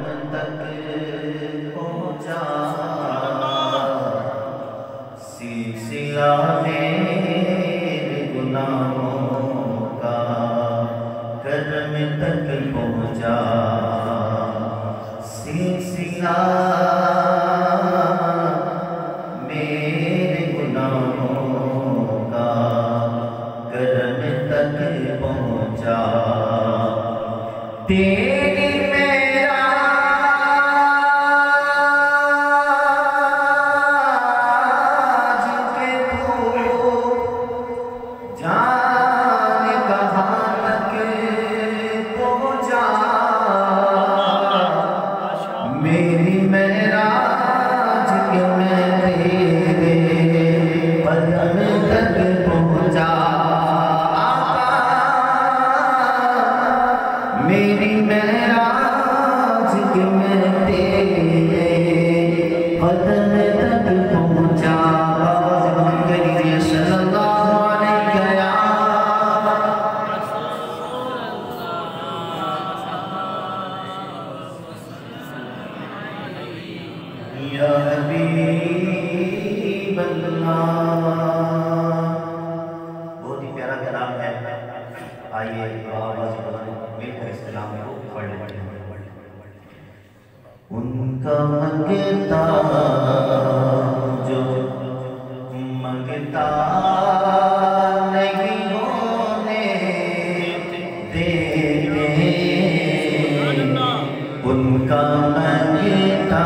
تک پہنچا سلسلہ میرے گناہوں کا کرم تک پہنچا سلسلہ میرے گناہوں کا کرم تک پہنچا تیری معراج کے تو جانے کہاں تک پہنچا میری معراج کے میں تیرے قدم تک پہنچا میری معراج کے میں تیرے قدم تک پہنچا صلی اللہ علیہ یا حبیب اللہ بہت ہی پیارا کلام ہے آئیے آواز مل کر اس کلام کو پڑھ لیتے ہیں ان کا منگتا جو منگتا نہیں ہونے دیتے ان کا منگتا